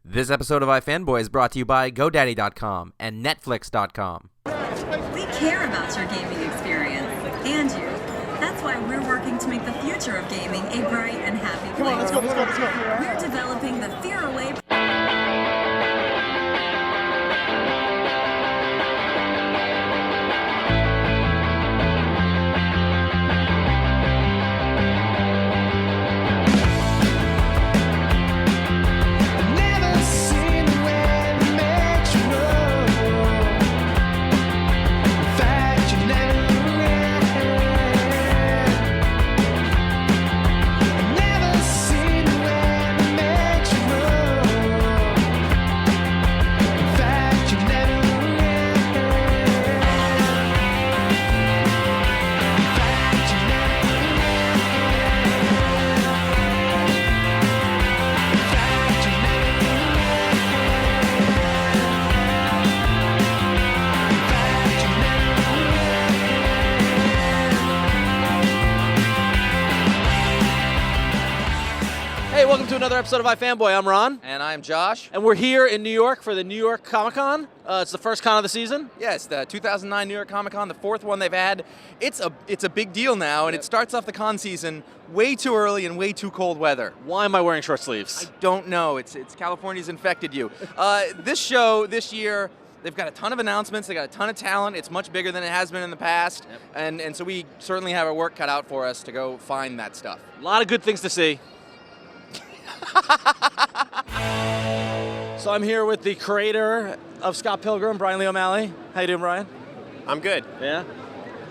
This episode of iFanboy is brought to you by GoDaddy.com and Netflix.com. We care about your gaming experience, and you. That's why we're working to make the future of gaming a bright and happy place. Come on, let's go. We're developing the Fear Away. Welcome to another episode of iFanboy. I'm Ron. And I'm Josh. And we're here in New York for the New York Comic Con. It's the first con of the season. Yeah, it's the 2009 New York Comic Con, the fourth one they've had. It's a big deal now, and it starts off the con season way too early and way too cold weather. Why am I wearing short sleeves? I don't know. It's California's infected you. This show, this year, they've got a ton of announcements. They got a ton of talent. It's much bigger than it has been in the past. Yep. And so we certainly have our work cut out for us to go find that stuff. A lot of good things to see. So I'm here with the creator of Scott Pilgrim, BRYAN LEE O'MALLEY. How you doing, Brian? I'm good. Yeah?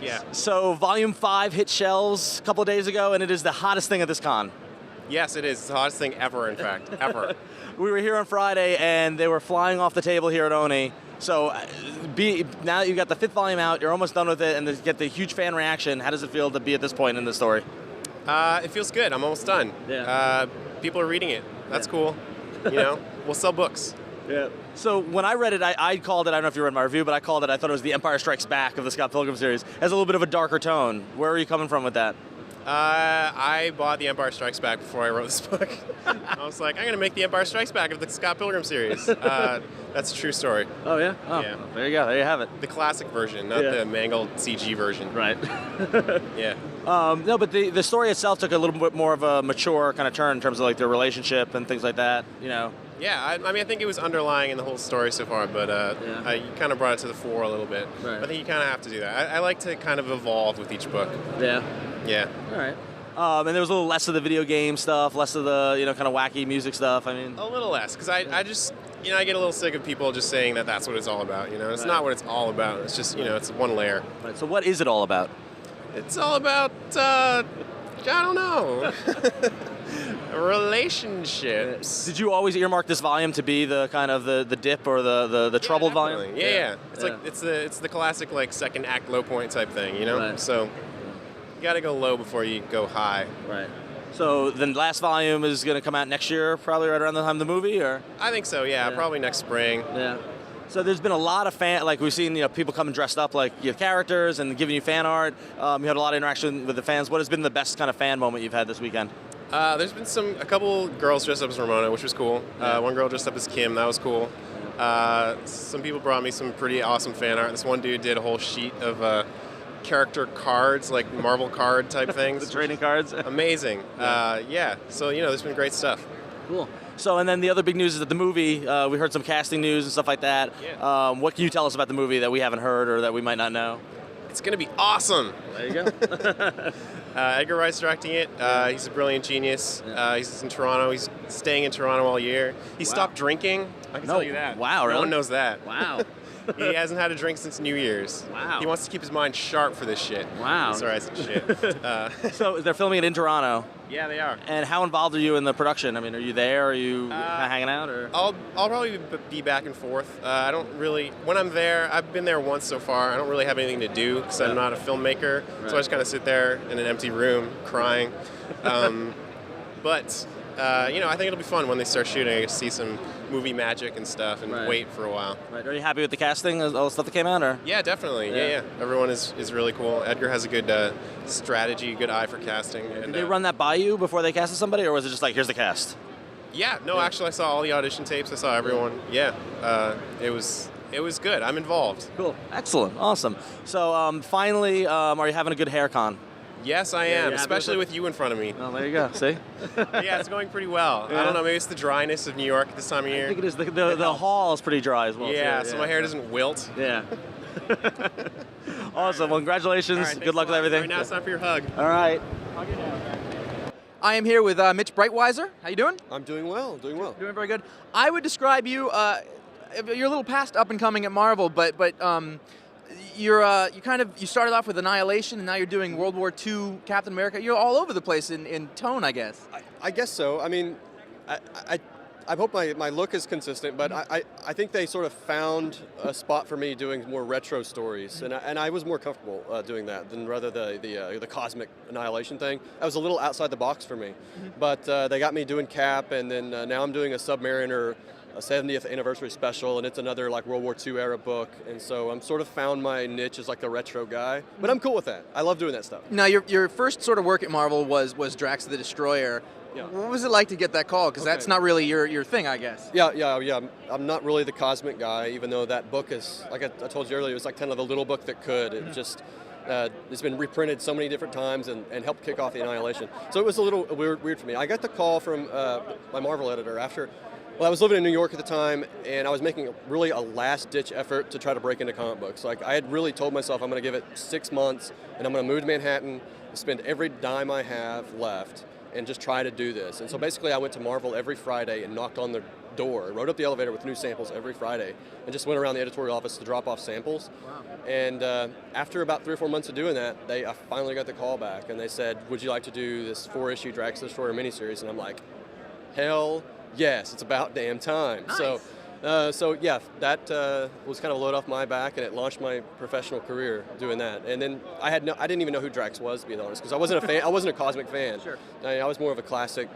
Yeah. So Volume 5 hit shelves a couple of days ago, and it is the hottest thing at this con. Yes, it is. It's the hottest thing ever, in fact. Ever. We were here on Friday, and they were flying off the table here at Oni. So now that you got the 5th volume out, you're almost done with it, and you get the huge fan reaction. How does it feel to be at this point in the story? It feels good. I'm almost done. Yeah. People are reading it. That's cool. You know, we'll sell books. Yeah. So when I read it, I called it, I don't know if you read my review, but I called it, I thought it was the Empire Strikes Back of the Scott Pilgrim series. It has a little bit of a darker tone. Where are you coming from with that? I bought The Empire Strikes Back before I wrote this book. I was like, I'm going to make The Empire Strikes Back of the Scott Pilgrim series. That's a true story. Oh, yeah? Oh, yeah. There you go. There you have it. The classic version, not the mangled CG version. Right. Yeah. No, but the story itself took a little bit more of a mature kind of turn in terms of like their relationship and things like that, you know? Yeah, I mean, I think it was underlying in the whole story so far, but you kind of brought it to the fore a little bit. Right. I think you kind of have to do that. I like to kind of evolve with each book. Yeah. Yeah. All right. And there was a little less of the video game stuff, less of the, you know, kind of wacky music stuff. I mean, a little less, because I just, you know, I get a little sick of people just saying that that's what it's all about. You know, it's not what it's all about. It's just, you know, it's one layer. Right. So what is it all about? It's all about, I don't know, relationships. Did you always earmark this volume to be the kind of the dip or the troubled volume? Yeah. It's like it's the classic like second act low point type thing, you know. Right. So you got to go low before you go high. Right. So the last volume is going to come out next year, probably right around the time of the movie, or? I think so. Yeah. Probably next spring. Yeah. So there's been a lot of like we've seen, you know, people coming dressed up like your characters and giving you fan art. You had a lot of interaction with the fans. What has been the best kind of fan moment you've had this weekend? There's been a couple girls dressed up as Ramona, which was cool. One girl dressed up as Kim, that was cool. Some people brought me some pretty awesome fan art. This one dude did a whole sheet of character cards, like Marvel card type things. The trading cards. Amazing. Yeah. So, you know, there's been great stuff. Cool. So, and then the other big news is that the movie, we heard some casting news and stuff like that. Yeah. What can you tell us about the movie that we haven't heard or that we might not know? It's going to be awesome. There you go. Edgar Wright's directing it. He's a brilliant genius. He's in Toronto. He's staying in Toronto all year. He stopped drinking. I can tell you that. Wow, really? No one knows that. Wow. He hasn't had a drink since New Year's. Wow. He wants to keep his mind sharp for this shit. Wow. Sorry, I said shit. So they're filming it in Toronto. Yeah, they are. And how involved are you in the production? I mean, are you there? Are you hanging out? Or? I'll probably be back and forth. I don't really, when I'm there, I've been there once so far. I don't really have anything to do because I'm not a filmmaker. Right. So I just kind of sit there in an empty room crying. But I think it'll be fun when they start shooting. I get to see some movie magic and stuff and Right. wait for a while. Right. Are you happy with the casting, all the stuff that came out, or? Yeah, definitely. Yeah. Everyone is really cool. Edgar has a good strategy, good eye for casting. And, Did they run that by you before they casted somebody, or was it just like, here's the cast? Yeah, no, actually, I saw all the audition tapes. I saw everyone. Yeah, it was good. I'm involved. Cool. Excellent. Awesome. So finally, are you having a good hair con? Yes, I Yeah, am, you happy especially with with you in front of me. Oh, there you go. See? Yeah, it's going pretty well. Yeah. I don't know, maybe it's the dryness of New York at this time of year. I think it is. The hall is pretty dry as well. Yeah, too. so my hair doesn't wilt. Yeah. Awesome. Well, congratulations. All right, Good luck with everything. Right now, it's time for your hug. All right. I am here with Mitch Breitweiser. How you doing? I'm doing well, Doing very good. I would describe you. You're a little past up and coming at Marvel, but you started off with Annihilation, and now you're doing World War II Captain America. You're all over the place in tone, I guess. I guess so. I mean, I hope my look is consistent, but I think they sort of found a spot for me doing more retro stories, and I was more comfortable doing that than rather the cosmic Annihilation thing. That was a little outside the box for me, but they got me doing Cap, and then now I'm doing a Submariner, a 70th anniversary special, and it's another like World War II era book, and so I'm sort of found my niche as like the retro guy, but I'm cool with that. I love doing that stuff. Now, your first sort of work at Marvel was Drax the Destroyer. Yeah. What was it like to get that call? Because that's not really your thing, I guess. Yeah. I'm not really the cosmic guy, even though that book is, like I told you earlier, it was like kind of the little book that could. It just, it's been reprinted so many different times and helped kick off the Annihilation. So it was a little weird for me. I got the call from my Marvel editor after. Well, I was living in New York at the time, and I was making really a last-ditch effort to try to break into comic books. Like, I had really told myself I'm going to give it 6 months, and I'm going to move to Manhattan, spend every dime I have left, and just try to do this. And so basically I went to Marvel every Friday and knocked on their door, rode up the elevator with new samples every Friday, and just went around the editorial office to drop off samples. Wow. And after about 3 or 4 months of doing that, I finally got the call back, and they said, would you like to do this 4-issue Drax the Destroyer miniseries? And I'm like, hell yes, it's about damn time. Nice. So yeah, that was kind of a load off my back, and it launched my professional career doing that. And then I didn't even know who Drax was, to be honest, because I wasn't a fan. I wasn't a cosmic fan. Sure. I was more of a classic,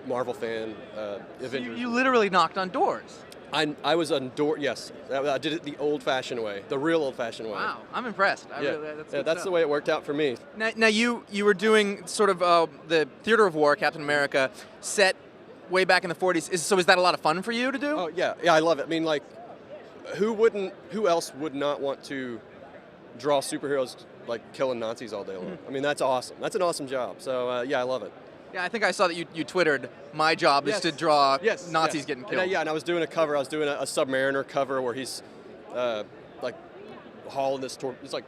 Marvel fan. So Avengers. you literally knocked on doors. I was on door. Yes, I did it the old-fashioned way, the real old-fashioned way. Wow, I'm impressed. That's the way it worked out for me. Now you were doing sort of the Theater of War, Captain America, set way back in the 40s. So is that a lot of fun for you to do? Oh yeah, I love it. I mean, like, who else would not want to draw superheroes like killing Nazis all day long? I mean, that's awesome. That's an awesome job. So yeah, I love it. Yeah, I think I saw that you Twittered, my job is to draw Nazis getting killed. And I was doing a cover. I was doing a Submariner cover where he's like hauling this he's like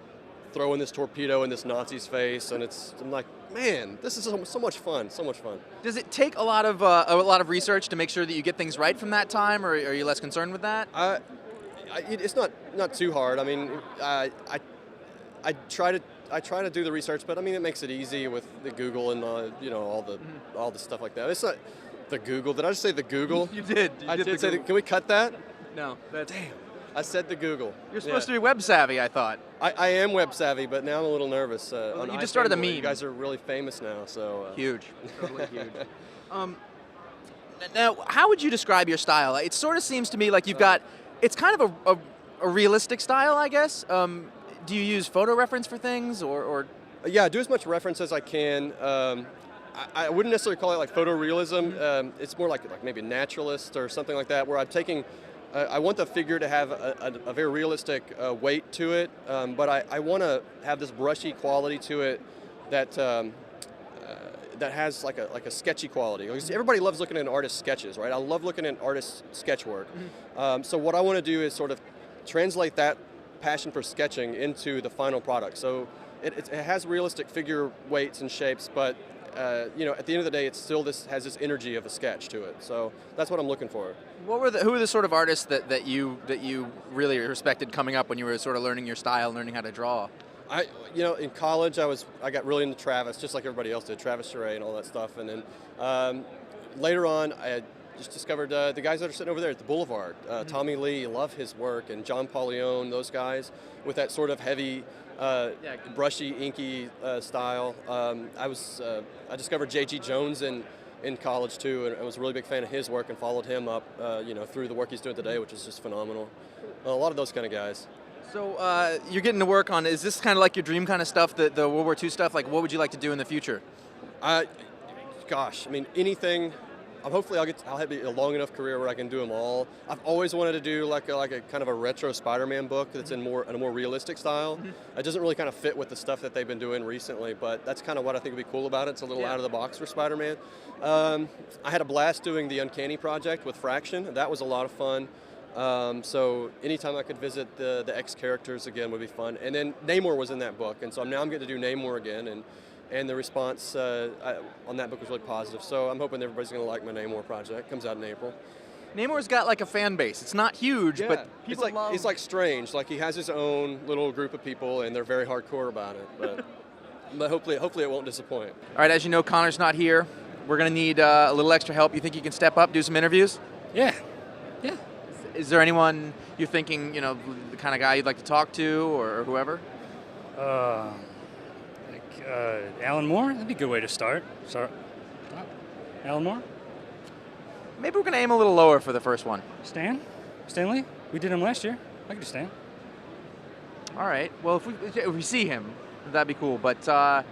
throwing this torpedo in this Nazi's face, and I'm like, man, this is so much fun, so much fun. Does it take a lot of research to make sure that you get things right from that time, or are you less concerned with that? It's not too hard. I mean, I try to do the research, but I mean, it makes it easy with the Google and all the stuff like that. It's not the Google. Did I just say the Google? You did. I did say. Can we cut that? No. Damn. I said the Google. You're supposed to be web savvy, I thought. I am web savvy, but now I'm a little nervous. Well, you just started a meme. You guys are really famous now, so. Huge. Totally huge. Now, how would you describe your style? It sort of seems to me like you've got, it's kind of a realistic style, I guess. Do you use photo reference for things, or? Yeah, I do as much reference as I can. I wouldn't necessarily call it like photorealism. It's more like maybe naturalist or something like that, where I'm taking. I want the figure to have a very realistic weight to it, but I want to have this brushy quality to it that that has like a sketchy quality. Because everybody loves looking at an artist's sketches, right? I love looking at artists' sketch work. So what I want to do is sort of translate that passion for sketching into the final product. So it has realistic figure weights and shapes, but at the end of the day, it still has this energy of a sketch to it. So that's what I'm looking for. Who were the sort of artists that you really respected coming up when you were sort of learning your style, learning how to draw? In college, I got really into Travis, just like everybody else did, Travis Charest and all that stuff. And then later on, I just discovered the guys that are sitting over there at the Boulevard. Tommy Lee, love his work, and John Paulione, those guys with that sort of heavy, brushy, inky style. I discovered J.G. Jones in in college too, and I was a really big fan of his work and followed him up, through the work he's doing today, which is just phenomenal. A lot of those kind of guys. So you're getting to work on, is this kind of like your dream kind of stuff, the World War II stuff? Like, what would you like to do in the future? Gosh, I mean, anything. Hopefully I'll have a long enough career where I can do them all. I've always wanted to do like a kind of a retro Spider-Man book that's in a more realistic style. It doesn't really kind of fit with the stuff that they've been doing recently, but that's kind of what I think would be cool about it. It's a little out of the box for Spider-Man. I had a blast doing the Uncanny Project with Fraction. That was a lot of fun. So anytime I could visit the X characters again would be fun. And then Namor was in that book, and so now I'm getting to do Namor again, and the response on that book was really positive. So I'm hoping everybody's going to like my Namor project. It comes out in April. Namor's got like a fan base. It's not huge, but people love... It's like Strange. Like he has his own little group of people, and they're very hardcore about it. But hopefully it won't disappoint. All right, as you know, Conor's not here. We're going to need a little extra help. You think you can step up, do some interviews? Yeah. Is there anyone you're thinking, the kind of guy you'd like to talk to, or whoever? Alan Moore? That'd be a good way to start. Alan Moore? Maybe we're going to aim a little lower for the first one. Stanley? We did him last year. I could do Stan. All right. Well, if we see him, that'd be cool. But how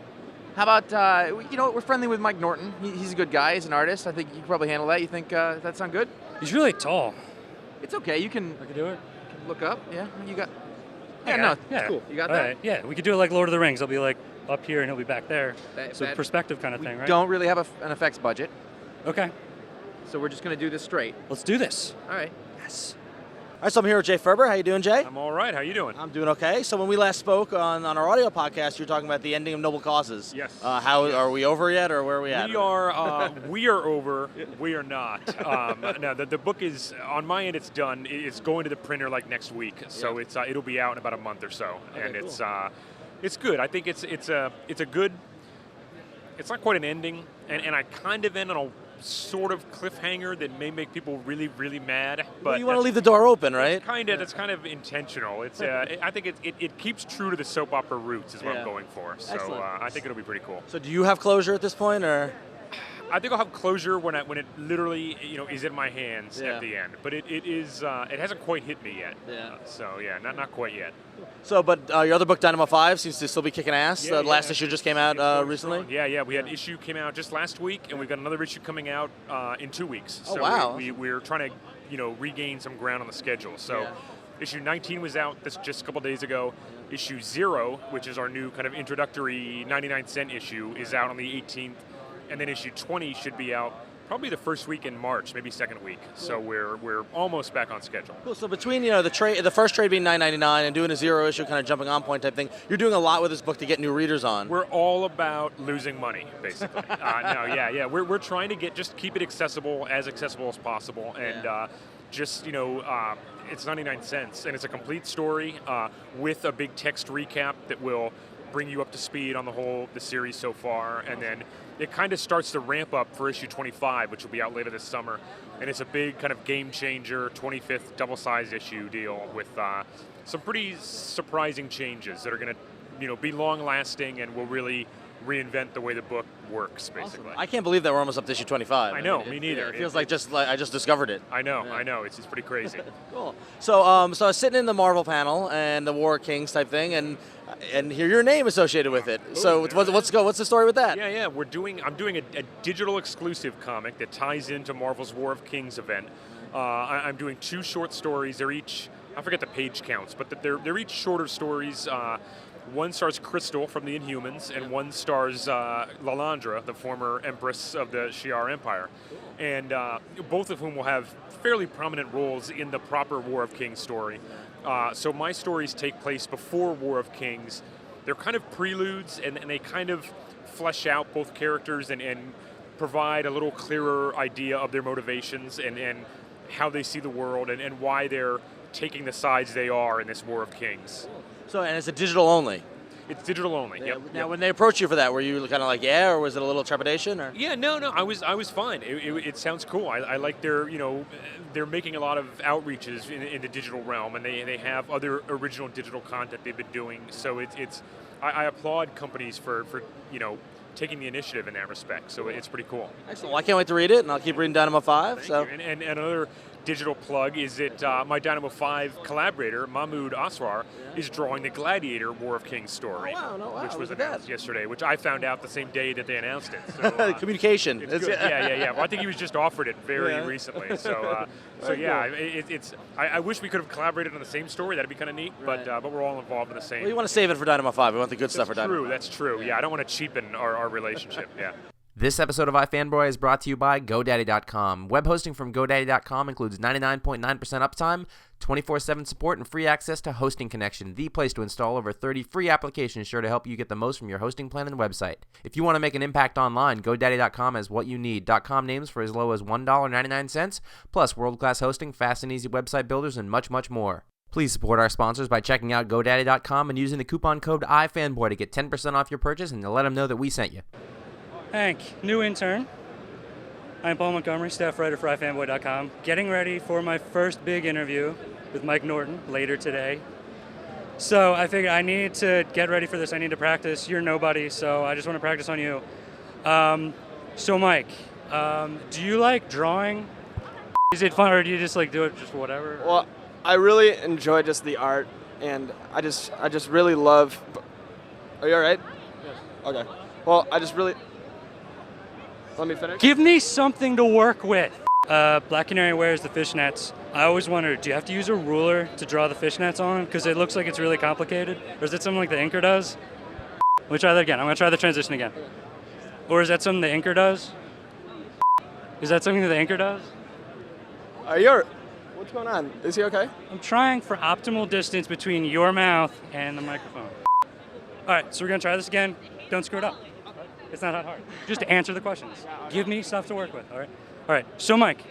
about, we're friendly with Mike Norton. He's a good guy. He's an artist. I think you can probably handle that. You think that sound good? He's really tall. It's okay. I can do it. Look up. Yeah. You got... Yeah, it's cool. You got that? Right. Yeah, we could do it like Lord of the Rings. I'll be like up here and he'll be back there. So perspective kind of thing, right? Don't really have an effects budget. Okay. So we're just going to do this straight. Let's do this. All right. Yes. All right, so I'm here with Jay Faerber. How you doing, Jay? I'm all right. How you doing? I'm doing okay. So when we last spoke on our audio podcast, you were talking about the ending of Noble Causes. Yes. Are we over yet, or where are we at? We are over. We are not. Now the book is on my end. It's done. It's going to the printer like next week. So it'll be out in about a month or so, and it's good. I think it's a good. It's not quite an ending, and I kind of end on a sort of cliffhanger that may make people really, really mad. But you want to leave the door open, right? That's kind of intentional. It's I think it keeps true to the soap opera roots is what I'm going for. So I think it'll be pretty cool. So do you have closure at this point, or? I think I'll have closure when it literally is in my hands at the end. But it hasn't quite hit me yet. Not quite yet. So, but your other book, Dynamo 5, seems to still be kicking ass. The last issue just came out recently. Yeah. We had an issue came out just last week, and we've got another issue coming out in 2 weeks. Oh, so wow. We're trying to regain some ground on the schedule. So issue 19 was out just a couple days ago. Issue 0, which is our new kind of introductory 99-cent issue, is out on the 18th. And then issue 20 should be out probably the first week in March, maybe second week. So we're almost back on schedule. Cool. So between the first trade being $9.99 and doing a 0 issue kind of jumping on point type thing, you're doing a lot with this book to get new readers on. We're all about losing money, basically. We're trying to just keep it accessible as possible, and it's 99 cents, and it's a complete story with a big text recap that will bring you up to speed on the series so far, and then it kind of starts to ramp up for issue 25, which will be out later this summer, and it's a big kind of game changer 25th double-sized issue deal with some pretty surprising changes that are going to be long-lasting and will really reinvent the way the book works, basically. Awesome. I can't believe that we're almost up to issue 25. I know, me neither. It feels like I just discovered it. I know. It's pretty crazy. Cool. So I was sitting in the Marvel panel and the War of Kings type thing, and hear your name associated with it. So what's the story with that? Yeah. I'm doing a digital exclusive comic that ties into Marvel's War of Kings event. I'm doing 2 short stories. They're each, I forget the page counts, but they're each shorter stories. One stars Crystal from the Inhumans, and one stars Lalandra, the former Empress of the Shi'ar Empire. And both of whom will have fairly prominent roles in the proper War of Kings story. So my stories take place before War of Kings. They're kind of preludes, and they kind of flesh out both characters and provide a little clearer idea of their motivations and how they see the world and why they're taking the sides they are in this War of Kings. So, and it's a digital only? It's digital only, yep. Now, when they approached you for that, were you kind of like, or was it a little trepidation? Or? Yeah, no, I was fine. It sounds cool. I like they're making a lot of outreaches in the digital realm, and they have other original digital content they've been doing. So I applaud companies for taking the initiative in that respect. So it's pretty cool. Excellent. Well, I can't wait to read it, and I'll keep reading Dynamo 5. Thank So. you. And another digital plug is that my Dynamo 5 collaborator, Mahmoud Asrar, is drawing the Gladiator War of Kings story, which was announced yesterday, which I found out the same day that they announced it. So, communication. It's good. Yeah. Well, I think he was just offered it very recently. So, I wish we could have collaborated on the same story. That'd be kind of neat. But we're all involved in the same. Well, you want to save it for Dynamo 5. We want the good stuff for Dynamo 5. That's true. Yeah, I don't want to cheapen our relationship. Yeah. This episode of iFanboy is brought to you by GoDaddy.com. Web hosting from GoDaddy.com includes 99.9% uptime, 24/7 support, and free access to Hosting Connection, the place to install over 30 free applications sure to help you get the most from your hosting plan and website. If you want to make an impact online, GoDaddy.com has what you need. .com names for as low as $1.99, plus world-class hosting, fast and easy website builders, and much, much more. Please support our sponsors by checking out GoDaddy.com and using the coupon code iFanboy to get 10% off your purchase and to let them know that we sent you. Hank, new intern. I'm Paul Montgomery, staff writer for iFanboy.com. Getting ready for my first big interview with Mike Norton later today. So I figured I need to get ready for this. I need to practice. You're nobody, so I just want to practice on you. So Mike, do you like drawing? Is it fun, or do you just like do it just whatever? Well, I really enjoy just the art, and I just really love. Are you all right? Yes. Okay. Well, I just really. Let me finish. Give me something to work with. Black Canary wears the fishnets. I always wondered, do you have to use a ruler to draw the fishnets on? Because it looks like it's really complicated. Or is it something like the inker does? Let me try that again. I'm going to try the transition again. Or is that something the inker does? Is that something that the inker does? What's going on? Is he okay? I'm trying for optimal distance between your mouth and the microphone. All right, so we're going to try this again. Don't screw it up. It's not that hard. Just answer the questions. Give me stuff to work with, all right? All right, so Mike,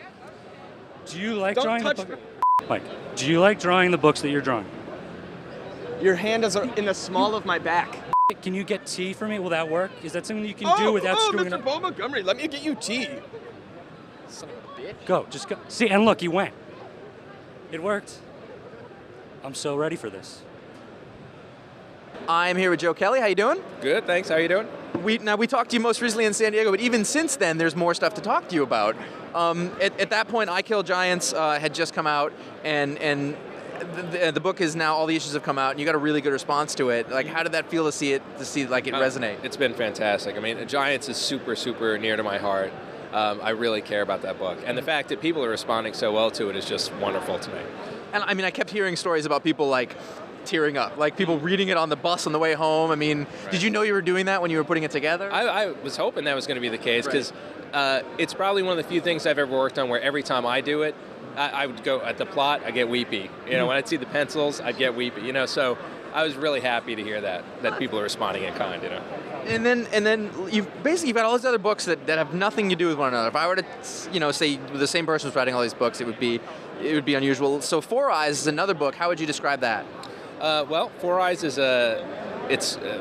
do you like drawing the book? Mike, do you like drawing the books that you're drawing? Your hand is in the small of my back. Can you get tea for me? Will that work? Is that something you can do without screwing Mr. up? Paul Montgomery, let me get you tea. Son of a bitch. Go, just go. See, and look, he went. It worked. I'm so ready for this. I'm here with Joe Kelly. How you doing? Good, thanks. How you doing? We talked to you most recently in San Diego, but even since then, there's more stuff to talk to you about. At that point, I Kill Giants had just come out, and the book is now, all the issues have come out, and you got a really good response to it. Like, how did that feel to see it resonate? It's been fantastic. I mean, Giants is super, super near to my heart. I really care about that book, and the fact that people are responding so well to it is just wonderful to me. And I mean, I kept hearing stories about people like tearing up, like people reading it on the bus on the way home. I mean, Did you know you were doing that when you were putting it together? I was hoping that was going to be the case, because it's probably one of the few things I've ever worked on where every time I do it, I would go at the plot, I get weepy. You know, when I'd see the pencils, I'd get weepy. You know, so I was really happy to hear that people are responding in kind. You know. And then you've got all these other books that have nothing to do with one another. If I were to, say the same person was writing all these books, it would be unusual. So Four Eyes is another book. How would you describe that? Well, Four Eyes is a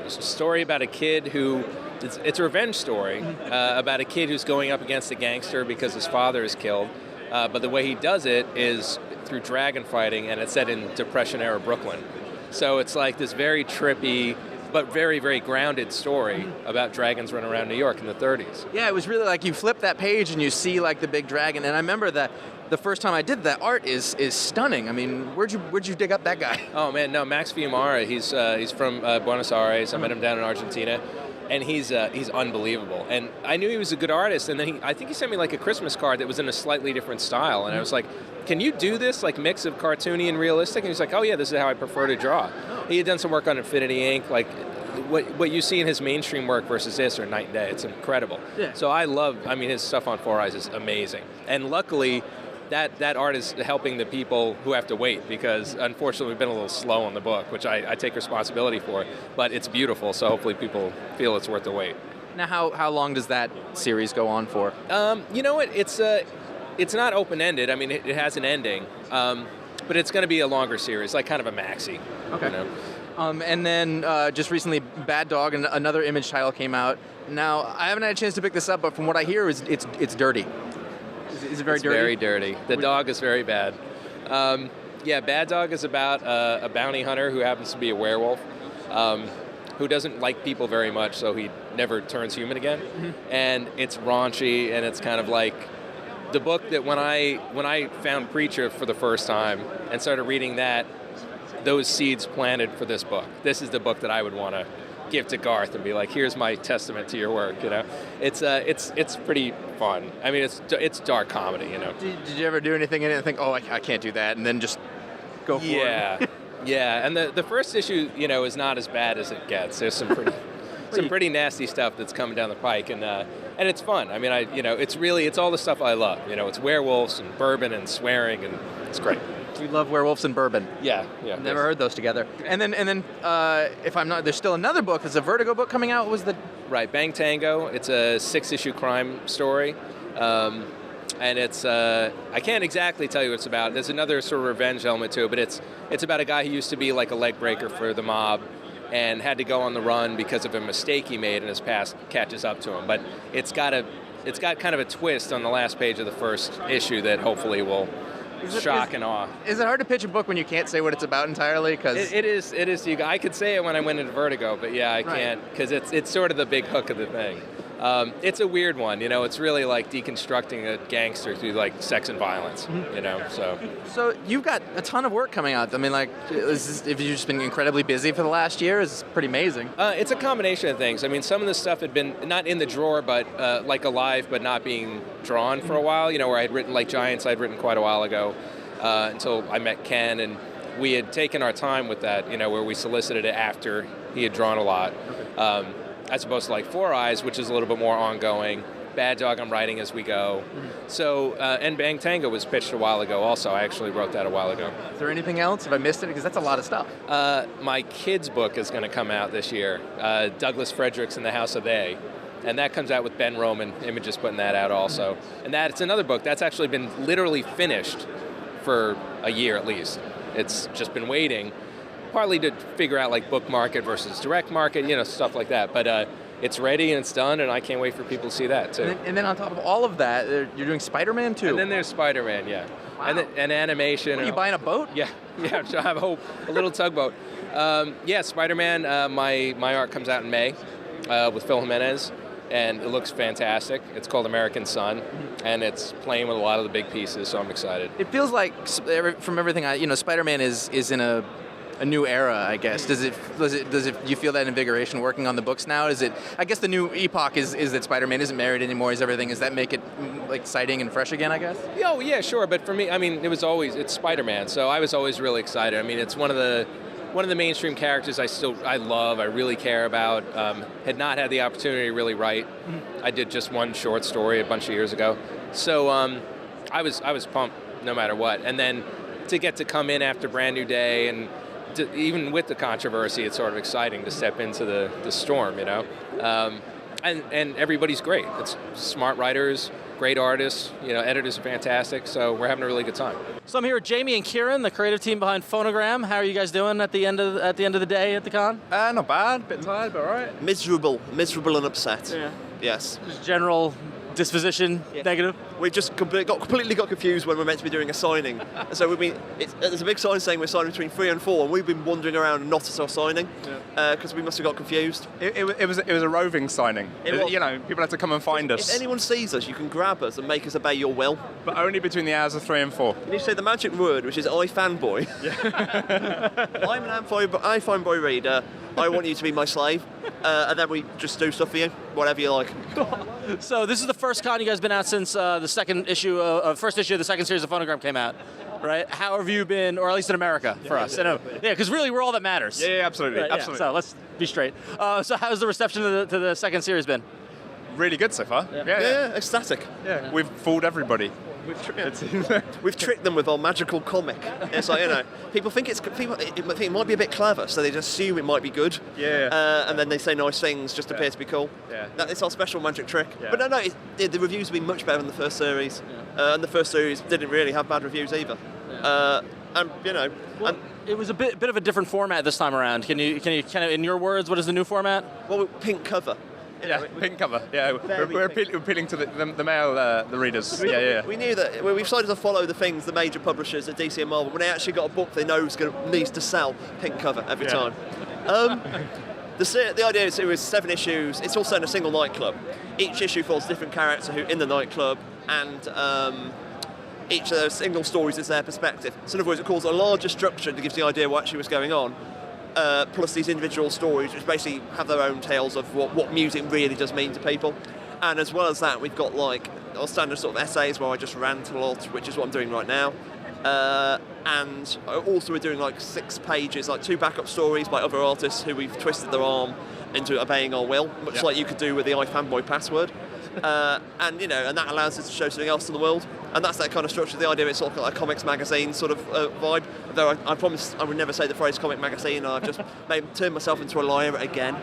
story about a kid who, it's a revenge story about a kid who's going up against a gangster because his father is killed. But the way he does it is through dragon fighting, and it's set in Depression-era Brooklyn. So it's like this very trippy, but very, very grounded story about dragons running around New York in the 30s. Yeah, it was really like you flip that page and you see like the big dragon. And I remember that the first time I did that, art is stunning. I mean, where'd you dig up that guy? Oh man, no, Max Fiumara. He's from Buenos Aires. I met him down in Argentina, and he's unbelievable. And I knew he was a good artist. And then I think he sent me like a Christmas card that was in a slightly different style. And I was like, can you do this like mix of cartoony and realistic? And he's like, oh yeah, this is how I prefer to draw. He had done some work on Infinity Inc. Like what you see in his mainstream work versus this are night and day. It's incredible. Yeah. So his stuff on Four Eyes is amazing. And luckily, that art is helping the people who have to wait, because unfortunately we've been a little slow on the book, which I take responsibility for, but it's beautiful, so hopefully people feel it's worth the wait. Now, how long does that series go on for? You know what, it's not open-ended. I mean, it has an ending, but it's going to be a longer series, like kind of a maxi. Okay. You know? And then just recently, Bad Dog, and another Image title came out. Now, I haven't had a chance to pick this up, but from what I hear, it's dirty. Is it very dirty? It's very dirty. The dog is very bad. Bad Dog is about a bounty hunter who happens to be a werewolf. who doesn't like people very much, so he never turns human again. And it's raunchy, and it's kind of like the book that when I found Preacher for the first time and started reading that, those seeds planted for this book. This is the book that I would want to give to Garth and be like, here's my testament to your work. It's pretty fun. I mean, it's dark comedy. Did you ever do anything in it and think, oh, I can't do that, and then just go for it? Yeah, and the first issue, is not as bad as it gets. There's some pretty nasty stuff that's coming down the pike, and it's fun. I mean, it's all the stuff I love. It's werewolves and bourbon and swearing, and it's great. We love werewolves and bourbon. Yeah. Never heard those together. And then, if I'm not, there's still another book. There's a Vertigo book coming out. Right, Bang Tango. It's a 6-issue crime story. And it's, I can't exactly tell you what it's about. There's another sort of revenge element to it, but it's about a guy who used to be like a leg breaker for the mob and had to go on the run because of a mistake he made, and his past catches up to him. But it's got kind of a twist on the last page of the first issue that hopefully will shock and awe. Is it hard to pitch a book when you can't say what it's about entirely? Cause it is. I could say it when I went into Vertigo, but yeah, I can't, because it's sort of the big hook of the thing. It's a weird one, it's really like deconstructing a gangster through like sex and violence, So you've got a ton of work coming out. I mean, if you've just been incredibly busy for the last year, it's pretty amazing. It's a combination of things. I mean, some of the stuff had been not in the drawer, but like alive, but not being drawn for a while. Where I had written like Giants, I'd written quite a while ago, until I met Ken, and we had taken our time with that. Where we solicited it after he had drawn a lot. As opposed to like Four Eyes, which is a little bit more ongoing. Bad Dog, I'm writing as we go. So, and Bang Tango was pitched a while ago also. I actually wrote that a while ago. Is there anything else? Have I missed it? Because that's a lot of stuff. My kids' book is going to come out this year. Douglas Fredericks in the House of They. And that comes out with Ben Roman. Image is putting that out also. And it's another book that's actually been literally finished for a year at least. It's just been waiting. Partly to figure out like book market versus direct market, stuff like that. But it's ready and it's done, and I can't wait for people to see that too. And then on top of all of that, you're doing Spider-Man too. And then there's Spider-Man, yeah. Wow. And animation. Are you buying a boat? Yeah. So I have a little tugboat. Spider-Man. My art comes out in May with Phil Jimenez, and it looks fantastic. It's called American Sun, and it's playing with a lot of the big pieces, so I'm excited. It feels like from everything Spider-Man is in a new era, I guess. Do you feel that invigoration working on the books now? I guess the new epoch is that Spider-Man isn't married anymore, does that make it like exciting and fresh again, I guess? Oh yeah, sure, but for me, I mean, it's Spider-Man, so I was always really excited. I mean, it's one of the mainstream characters I love, I really care about. Had not had the opportunity to really write. I did just one short story a bunch of years ago. So I was pumped no matter what. And then to get to come in after Brand New Day, and even with the controversy, it's sort of exciting to step into the storm, and everybody's great. It's smart writers, great artists, editors are fantastic, so we're having a really good time. So I'm here with Jamie and Kieran, the creative team behind Phonogram. How are you guys doing at the end of the day at the con? Not bad, bit tired, but all right. Miserable and upset. Yeah. Yes. Just general disposition, negative? We just completely got confused when we're meant to be doing a signing. So there's a big sign saying we're signing between 3 and 4, and we've been wandering around not at our signing because we must have got confused. It was a roving signing. People had to come and find us. If anyone sees us, you can grab us and make us obey your will. But only between the hours of 3 and 4. You need to say the magic word, which is iFanboy. I'm an iFanboy reader. I want you to be my slave, and then we just do stuff for you, whatever you like. So this is the first con you guys been out since the first issue of the second series of Phonogram came out, right? How have you been, or at least in America for us? I know, because really we're all that matters. Yeah, absolutely, right, absolutely. So let's be straight. So how's the reception to the second series been? Really good so far. Yeah, ecstatic. Yeah, we've fooled everybody. We've tricked them with our magical comic. It's like, people think it might be a bit clever, so they just assume it might be good. Yeah. And then they say nice things just to appear to be cool. Yeah. It's our special magic trick. Yeah. But no, the reviews have been much better than the first series. And the first series didn't really have bad reviews either. It was a bit of a different format this time around. Can you kind of, in your words, what is the new format? Well, pink cover. Yeah, pink cover. Yeah, we're appealing to the male the readers. We knew that we decided to follow the things the major publishers at DC and Marvel. When they actually got a book they know needs to sell, pink cover every time. The idea is it was 7 issues. It's also in a single nightclub. Each issue follows a different character who in the nightclub, and each of those single stories is their perspective. So in other words, it calls a larger structure that gives the idea what actually was going on, plus these individual stories, which basically have their own tales of what music really does mean to people. And as well as that, we've got like our standard sort of essays where I just rant a lot, which is what I'm doing right now. And also we're doing like 6 pages, like 2 backup stories by other artists who we've twisted their arm into obeying our will, much like you could do with the iFanboy password. And that allows us to show something else to the world. And that's that kind of structure. The idea it's sort of like a comics magazine sort of vibe. Though I promised I would never say the phrase comic magazine, I've just turned myself into a liar again.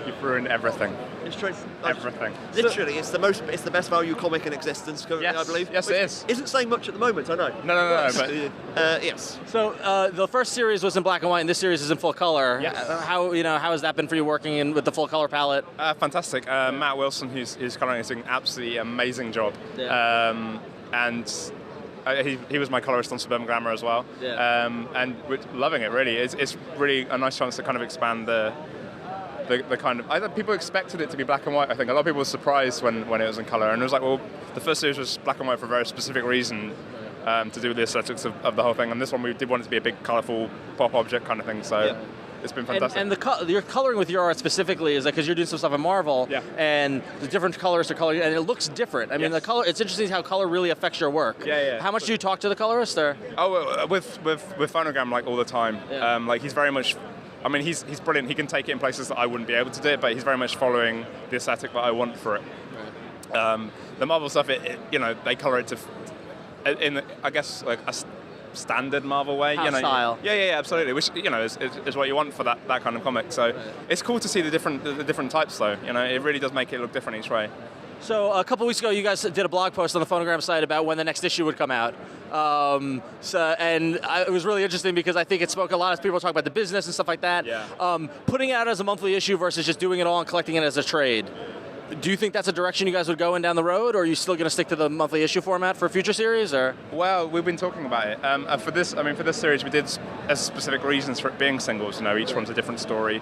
You've ruined everything. It's true. Everything. Literally, it's the best value comic in existence currently, I believe. Yes, it is. Isn't saying much at the moment, I know. No, but yes. So the first series was in black and white, and this series is in full color. Yes. How has that been for you working with the full color palette? Fantastic. Matt Wilson, who's coloring, is doing an absolutely amazing job. Yeah. And he was my colorist on Suburban Glamour as well. Yeah. And we're loving it, really. It's really a nice chance to kind of expand the kind of... I think people expected it to be black and white, I think. A lot of people were surprised when it was in color. And it was like, well, the first series was black and white for a very specific reason, to do with the aesthetics of the whole thing. And this one, we did want it to be a big, colourful pop object kind of thing. So... Yeah. It's been fantastic. And you're coloring with your art specifically is because you're doing some stuff in Marvel, and the different colors are coloring, and it looks different. I mean, the color. It's interesting how color really affects your work. Yeah. How much do you talk to the colorist, or? Oh, with Phonogram, like all the time. Yeah. Like he's very much. I mean, he's brilliant. He can take it in places that I wouldn't be able to do it, but he's very much following the aesthetic that I want for it. Right. The Marvel stuff, they color it to, I guess like a standard Marvel way, style. Yeah, absolutely. Which is what you want for that kind of comic. So it's cool to see the different types, though. It really does make it look different each way. So a couple weeks ago, you guys did a blog post on the Phonogram site about when the next issue would come out. It was really interesting because I think it spoke a lot as people talk about the business and stuff like that. Yeah. Putting it out as a monthly issue versus just doing it all and collecting it as a trade. Do you think that's a direction you guys would go in down the road, or are you still going to stick to the monthly issue format for a future series, or? Well, we've been talking about it. For this series, we did as specific reasons for it being singles. Each one's a different story.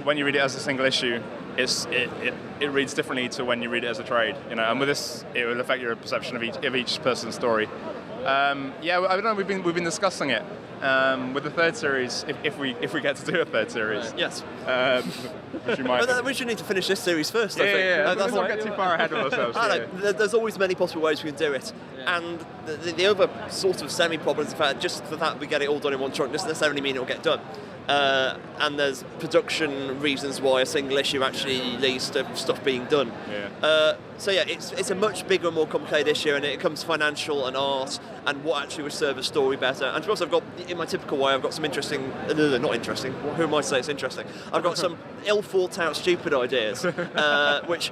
When you read it as a single issue, it reads differently to when you read it as a trade. And with this, it will affect your perception of each person's story. I don't know. We've been discussing it with the third series. If we get to do a third series, yes. Which we might. But we should need to finish this series first. I think. Yeah. Let's not get too far ahead of ourselves. There's always many possible ways we can do it, and the other sort of semi-problem is the fact just the fact we get it all done in one chunk doesn't necessarily mean it'll get done. And there's production reasons why a single issue actually leads to stuff being done. Yeah. It's a much bigger and more complicated issue, and it comes financial and art and what actually would serve a story better. And to be honest, I've got, in my typical way, I've got some interesting, not interesting, who am I to say it's interesting? I've got some ill thought out stupid ideas, which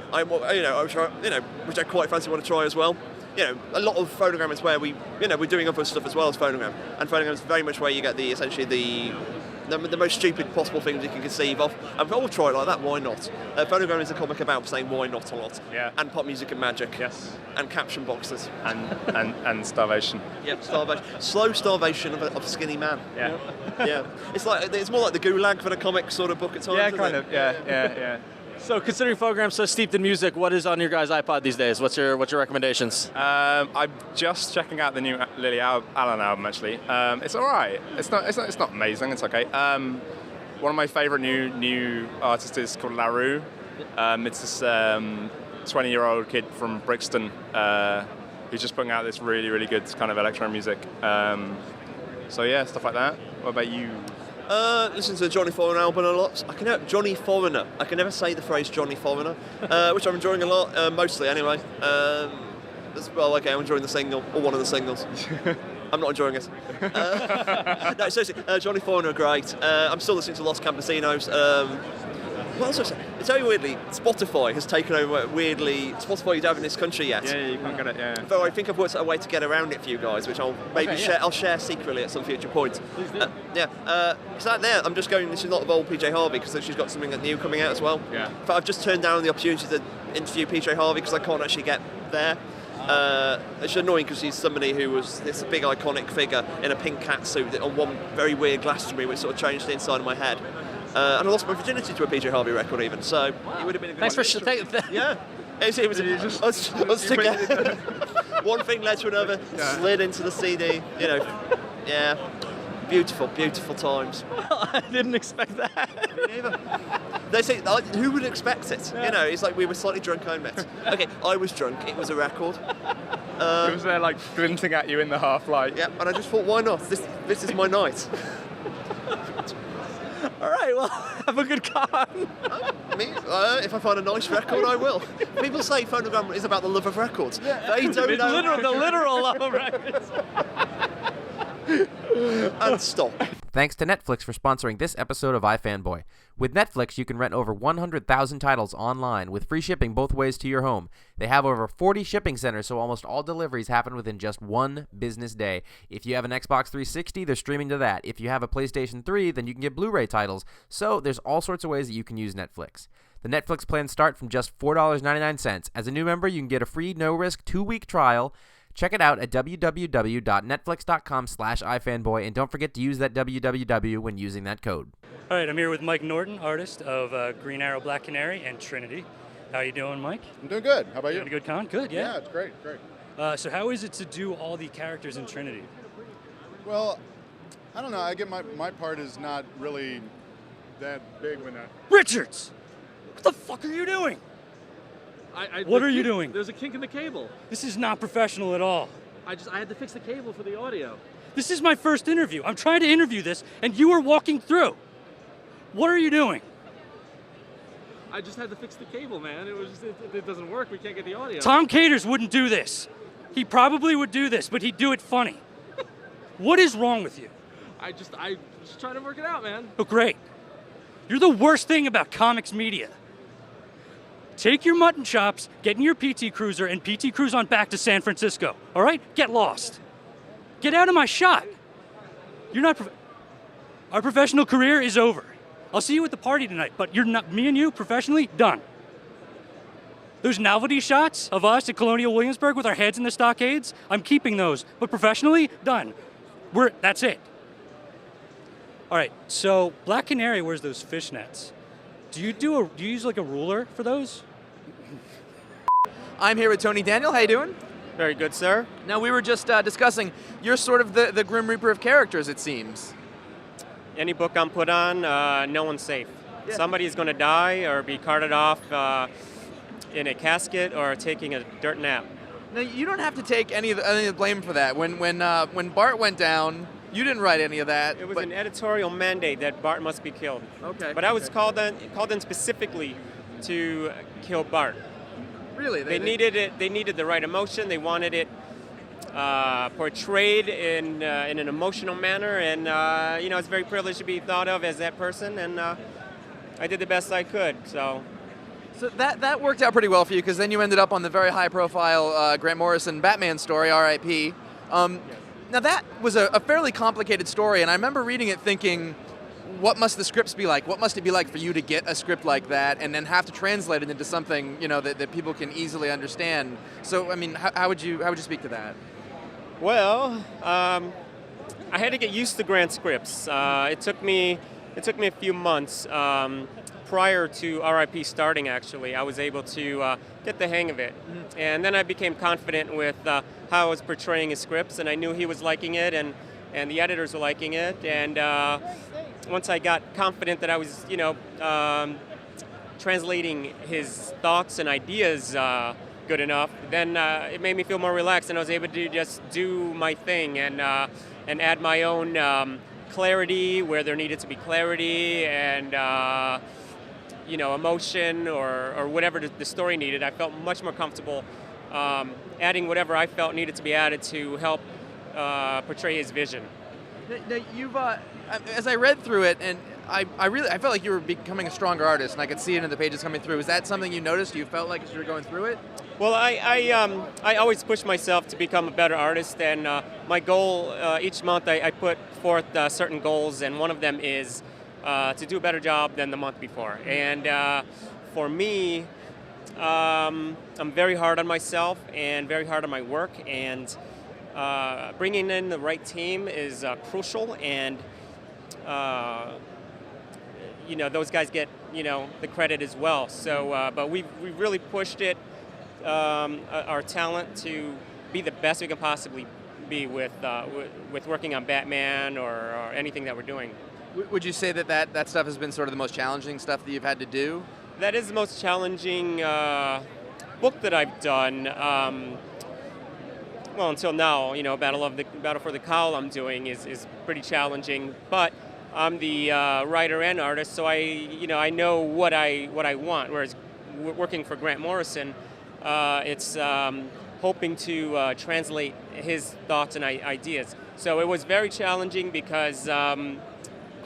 which I quite fancy want to try as well. A lot of Phonogram is where we're doing other stuff as well as Phonogram, and Phonogram is very much where you get the most stupid possible things you can conceive of. And I'll try it like that, why not? Phonogram is a comic about saying why not a lot. Yeah. And pop music and magic. Yes. And caption boxes. And starvation. Yep, starvation. Slow starvation of a skinny man. Yeah. Yeah. It's more like the Gulag than a comic sort of book at times. Yeah, kind of. Yeah. So considering Phonogram's so steeped in music, what is on your guys' iPod these days? What's your recommendations? I'm just checking out the new Lily Allen album, actually. It's all right. It's not amazing. It's okay. One of my favourite new artists is called LaRue. It's this 20-year-old kid from Brixton who's just putting out this really, really good kind of electro music. So yeah, stuff like that. What about you? Listen to the Johnny Foreigner album a lot. Johnny Foreigner. I can never say the phrase Johnny Foreigner, which I'm enjoying a lot, mostly anyway. I'm enjoying the single, or one of the singles. I'm not enjoying it. No, seriously, Johnny Foreigner are great. I'm still listening to Los Campesinos. What else was I saying? It's very weirdly, Spotify has taken over weirdly. Spotify you don't have in this country yet. Yeah, you can't get it, yeah. Though I think I've worked out a way to get around it for you guys, which I'll maybe share. I'll share secretly at some future point. Please do. It's out there. I'm just going, this is not of old PJ Harvey, because she's got something new coming out as well. Yeah. But I've just turned down the opportunity to interview PJ Harvey because I can't actually get there. It's annoying because she's somebody who was this big iconic figure in a pink cat suit on one very weird Glastonbury which sort of changed the inside of my head. And I lost my virginity to a PJ Harvey record even, so it would have been a good Thanks one. Yeah. It was us together. One thing led to another, slid into the CD, you know. Yeah. Beautiful, beautiful times. I didn't expect that. Me neither. They say, who would expect it? Yeah. You know, it's like we were slightly drunk, I met. Okay, I was drunk, it was a record. It was there like glinting at you in the half light. Yeah, and I just thought, why not? This is my night. All right, well, have a good con. If I find a nice record, I will. People say Phonogram is about the love of records. They don't know. The literal love of records. And stop. Thanks to Netflix for sponsoring this episode of iFanboy. With Netflix, you can rent over 100,000 titles online with free shipping both ways to your home. They have over 40 shipping centers, so almost all deliveries happen within just one business day. If you have an Xbox 360, they're streaming to that. If you have a PlayStation 3, then you can get Blu-ray titles. So there's all sorts of ways that you can use Netflix. The Netflix plans start from just $4.99. As a new member, you can get a free, no-risk 2-week trial. Check it out at www.netflix.com/iFanboy, and don't forget to use that www when using that code. All right, I'm here with Mike Norton, artist of Green Arrow, Black Canary, and Trinity. How you doing, Mike? I'm doing good. How about you? Having a good con? Good, yeah. Yeah, it's great, great. So how is it to do all the characters in Trinity? Well, I don't know. I get my part is not really that big when I... Richards! What the fuck are you doing? What are you doing? There's a kink in the cable. This is not professional at all. I had to fix the cable for the audio. This is my first interview. I'm trying to interview this, and you are walking through. What are you doing? I just had to fix the cable, man. It was just, it doesn't work. We can't get the audio. Tom Caters wouldn't do this. He probably would do this, but he'd do it funny. What is wrong with you? I just trying to work it out, man. Oh, great. You're the worst thing about comics media. Take your mutton chops, get in your PT Cruiser, and PT Cruise on back to San Francisco. All right? Get lost. Get out of my shot. You're not. Our professional career is over. I'll see you at the party tonight, but you're not. Me and you, professionally, done. Those novelty shots of us at Colonial Williamsburg with our heads in the stockades, I'm keeping those. But professionally, done. That's it. All right. So Black Canary wears those fishnets. Do you use like a ruler for those? I'm here with Tony Daniel. How you doing? Very good, sir. Now, we were just discussing, you're sort of the Grim Reaper of characters, it seems. Any book I'm put on, no one's safe. Yeah. Somebody's going to die or be carted off in a casket or taking a dirt nap. Now, you don't have to take any of the blame for that. When Bart went down, you didn't write any of that. It was an editorial mandate that Bart must be killed. Okay. But I was called in specifically to kill Bart. Really? They needed it. They needed the right emotion. They wanted it portrayed in an emotional manner, and it's very privileged to be thought of as that person, and I did the best I could. So that worked out pretty well for you, because then you ended up on the very high-profile Grant Morrison Batman story, R.I.P. Now that was a fairly complicated story, and I remember reading it thinking, what must the scripts be like? What must it be like for you to get a script like that and then have to translate it into something that people can easily understand? So, I mean, how would you speak to that? Well, I had to get used to Grant scripts. It took me a few months. Prior to RIP starting, actually, I was able to get the hang of it. Mm-hmm. And then I became confident with how I was portraying his scripts, and I knew he was liking it, and the editors were liking it. And once I got confident that I was, translating his thoughts and ideas good enough, then it made me feel more relaxed, and I was able to just do my thing and add my own clarity where there needed to be clarity, and emotion or whatever the story needed. I felt much more comfortable adding whatever I felt needed to be added to help portray his vision. Now you've, as I read through it, and I felt like you were becoming a stronger artist, and I could see it in the pages coming through. Is that something you noticed? You felt like as you were going through it? Well, I always push myself to become a better artist, and my goal each month I put forth certain goals, and one of them is to do a better job than the month before. And for me, I'm very hard on myself and very hard on my work, and bringing in the right team is crucial. And those guys get the credit as well. So, but we really pushed it, our talent to be the best we can possibly be with working on Batman or anything that we're doing. Would you say that stuff has been sort of the most challenging stuff that you've had to do? That is the most challenging book that I've done. Well, until now, Battle for the Cowl I'm doing is pretty challenging. But I'm the writer and artist, so I know what I want. Whereas working for Grant Morrison, it's hoping to translate his thoughts and ideas. So it was very challenging because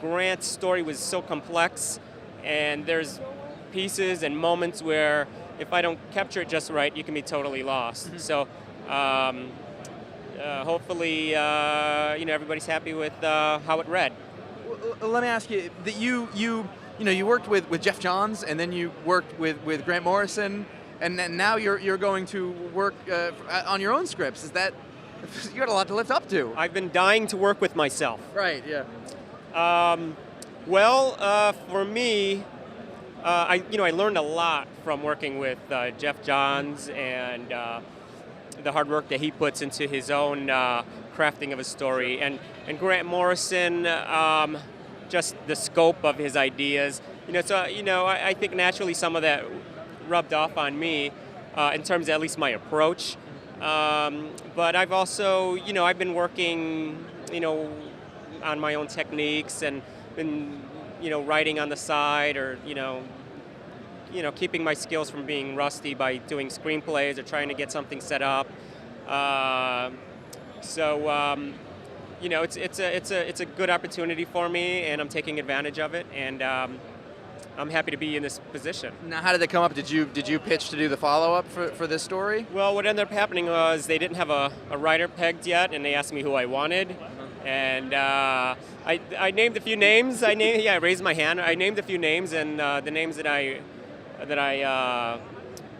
Grant's story was so complex, and there's pieces and moments where if I don't capture it just right, you can be totally lost. Mm-hmm. So hopefully, everybody's happy with how it read. Well, let me ask you that you worked with Jeff Johns, and then you worked with Grant Morrison, and then now you're going to work on your own scripts. Is that you got a lot to live up to? I've been dying to work with myself. Right. Yeah. For me, I learned a lot from working with Jeff Johns and the hard work that he puts into his own crafting of a story, and Grant Morrison, just the scope of his ideas. I think naturally some of that rubbed off on me in terms of at least my approach. But I've also, I've been working, on my own techniques and been, writing on the side or, keeping my skills from being rusty by doing screenplays or trying to get something set up. It's a good opportunity for me, and I'm taking advantage of it, and I'm happy to be in this position. Now, how did it come up? Did you pitch to do the follow-up for this story? Well, what ended up happening was they didn't have a writer pegged yet, and they asked me who I wanted. And I named a few names. I raised my hand. I named a few names, and the names that I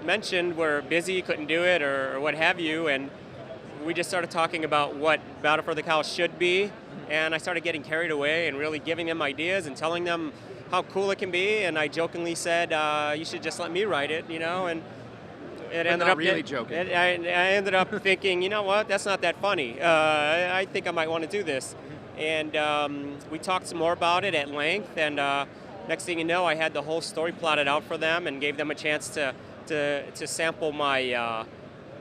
mentioned were busy, couldn't do it, or what have you. And we just started talking about what Battle for the Cowl should be, and I started getting carried away and really giving them ideas and telling them how cool it can be. And I jokingly said, "You should just let me write it," and it ended up really joking. I ended up thinking, you know what, that's not that funny. I think I might want to do this. And we talked some more about it at length, and next thing you know, I had the whole story plotted out for them and gave them a chance to sample my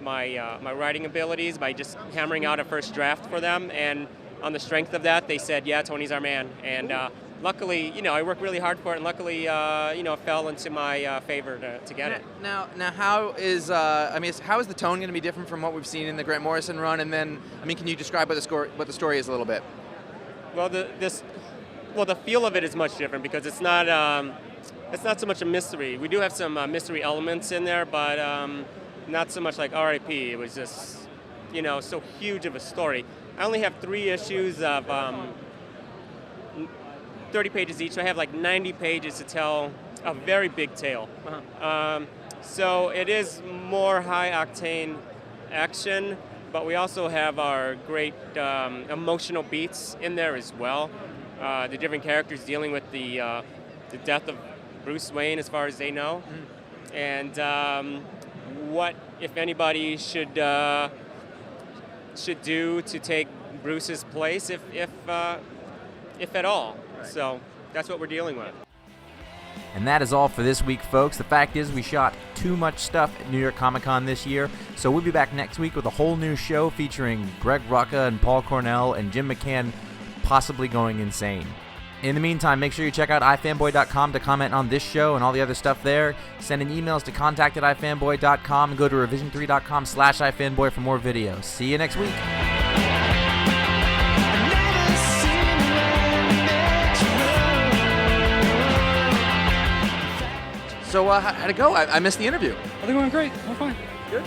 my writing abilities by just hammering out a first draft for them. And on the strength of that, they said, yeah, Tony's our man. And luckily, I worked really hard for it, and luckily, it fell into my favor to get it. Now, how is how is the tone going to be different from what we've seen in the Grant Morrison run? And then, can you describe what the story is a little bit? Well, the feel of it is much different because it's not so much a mystery. We do have some mystery elements in there, but not so much like R.I.P. It was just, so huge of a story. I only have 3 issues of 30 pages each, so I have like 90 pages to tell a very big tale. Uh-huh. So it is more high-octane action, but we also have our great emotional beats in there as well. The different characters dealing with the death of Bruce Wayne as far as they know. Mm. And what, if anybody, should do to take Bruce's place, if at all. Right. So that's what we're dealing with. And that is all for this week, folks. The fact is we shot too much stuff at New York Comic Con this year, so we'll be back next week with a whole new show featuring Greg Rucka and Paul Cornell and Jim McCann possibly going insane. In the meantime, make sure you check out iFanboy.com to comment on this show and all the other stuff there. Send in emails to contact@ifanboy.com and go to revision3.com/ifanboy for more videos. See you next week. So how'd it go? I missed the interview. I think it went great. We're fine. Good.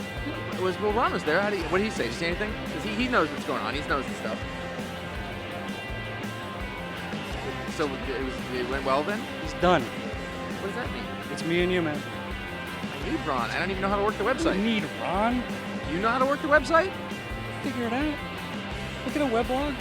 Ron was there. What did he say? Did he say anything? Because he knows what's going on. He knows the stuff. So it went well then? It's done. What does that mean? It's me and you, man. I need Ron. I don't even know how to work the website. You need Ron? You know how to work the website? Figure it out. Look at a weblog.